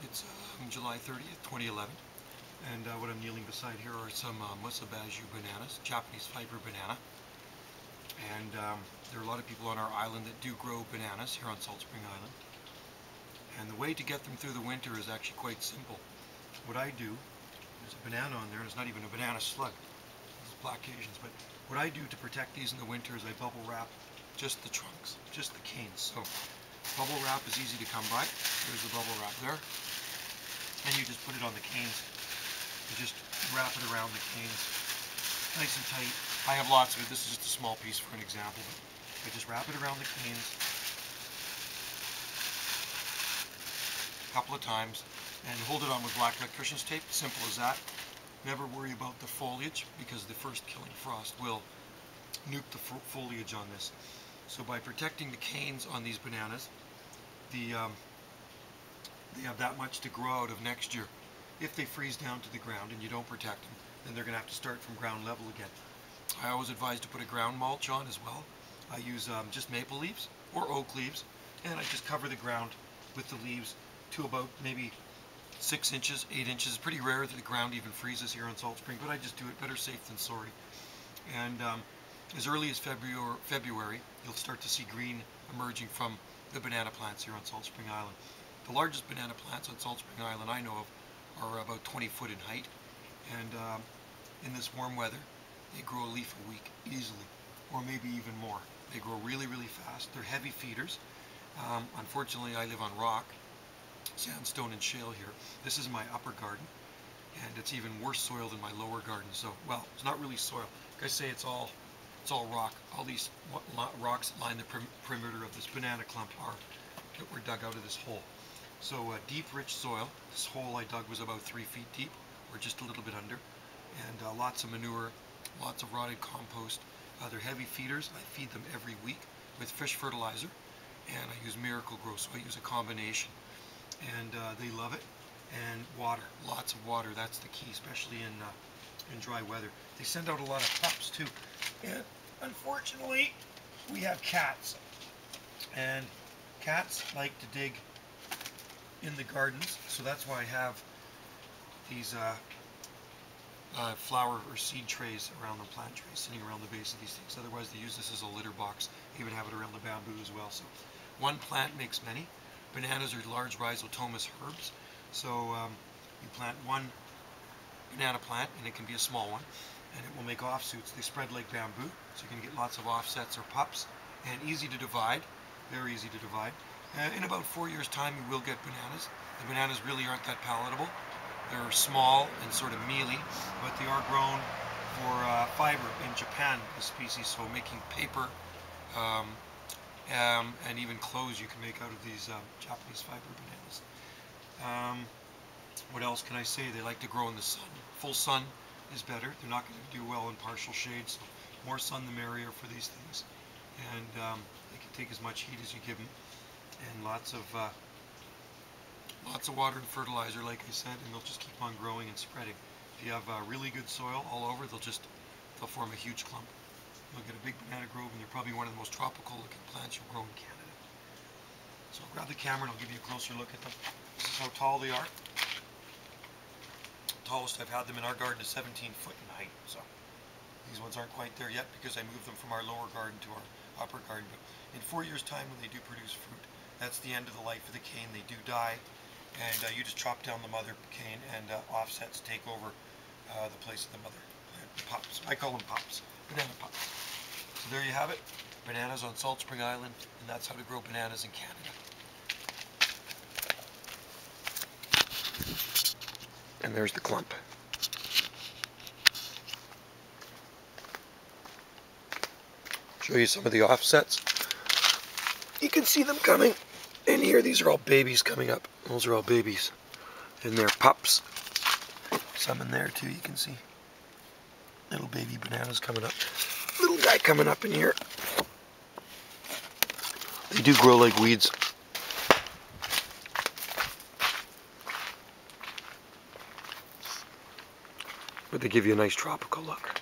It's July 30th, 2011, and what I'm kneeling beside here are some Musa basjoo bananas, Japanese fiber banana. And there are a lot of people on our island that do grow bananas here on Salt Spring Island. And the way to get them through the winter is actually quite simple. What I do, there's a banana on there, and it's not even a banana slug. It's black Asians, but what I do to protect these in the winter is I bubble wrap just the trunks, just the canes. So bubble wrap is easy to come by. There's the bubble wrap there. And you just put it on the canes. You just wrap it around the canes, nice and tight. I have lots of it. This is just a small piece for an example, but I just wrap it around the canes a couple of times and hold it on with black electrician's tape. Simple as that. Never worry about the foliage because the first killing frost will nuke the foliage on this. So by protecting the canes on these bananas, they have that much to grow out of next year. If they freeze down to the ground and you don't protect them, then they're going to have to start from ground level again. I always advise to put a ground mulch on as well. I use just maple leaves or oak leaves, and I just cover the ground with the leaves to about maybe 6 inches, 8 inches. It's pretty rare that the ground even freezes here on Salt Spring, but I just do it. Better safe than sorry. And as early as February, you'll start to see green emerging from the banana plants here on Salt Spring Island. The largest banana plants on Salt Spring Island I know of are about 20 foot in height, and in this warm weather they grow a leaf a week easily, or maybe even more. They grow really, really fast. They're heavy feeders. Unfortunately, I live on rock, sandstone and shale here. This is my upper garden, and it's even worse soil than my lower garden. So, well, it's not really soil. Like I say, it's all rock. All these rocks that line the perimeter of this banana clump that were dug out of this hole. So deep, rich soil. This hole I dug was about 3 feet deep, or just a little bit under, and lots of manure, lots of rotted compost. They're heavy feeders. I feed them every week with fish fertilizer, and I use Miracle-Gro, so I use a combination, and they love it. And water, lots of water. That's the key, especially in dry weather. They send out a lot of pups too, and unfortunately, we have cats, and cats like to dig in the gardens, so that's why I have these flower or seed trays around the plant trays sitting around the base of these things. Otherwise they use this as a litter box. They even have it around the bamboo as well. So one plant makes many. Bananas are large rhizotomous herbs, so you plant one banana plant, and it can be a small one, and it will make offshoots. They spread like bamboo, so you can get lots of offsets or pups, and easy to divide, very easy to divide. In about 4 years' time, you will get bananas. The bananas really aren't that palatable. They're small and sort of mealy, but they are grown for fiber in Japan, the species, so making paper and even clothes you can make out of these Japanese fiber bananas. What else can I say? They like to grow in the sun. Full sun is better. They're not going to do well in partial shade, so more sun the merrier for these things. And they can take as much heat as you give them. And lots of water and fertilizer, like I said, and they'll just keep on growing and spreading. If you have really good soil all over, they'll form a huge clump. You'll get a big banana grove, and they're probably one of the most tropical looking plants you'll grow in Canada. So I'll grab the camera and I'll give you a closer look at them. This is how tall they are. The tallest I've had them in our garden is 17 foot in height. So these ones aren't quite there yet because I moved them from our lower garden to our upper garden. But in 4 years' time, when they do produce fruit, that's the end of the life of the cane. They do die, and you just chop down the mother cane, and offsets take over the place of the mother plant, the pups. I call them pups, banana pups. So there you have it, bananas on Salt Spring Island, and that's how to grow bananas in Canada. And there's the clump. Show you some of the offsets. You can see them coming. And here, these are all babies coming up. Those are all babies. And they're pups. Some in there too, you can see. Little baby bananas coming up. Little guy coming up in here. They do grow like weeds. But they give you a nice tropical look.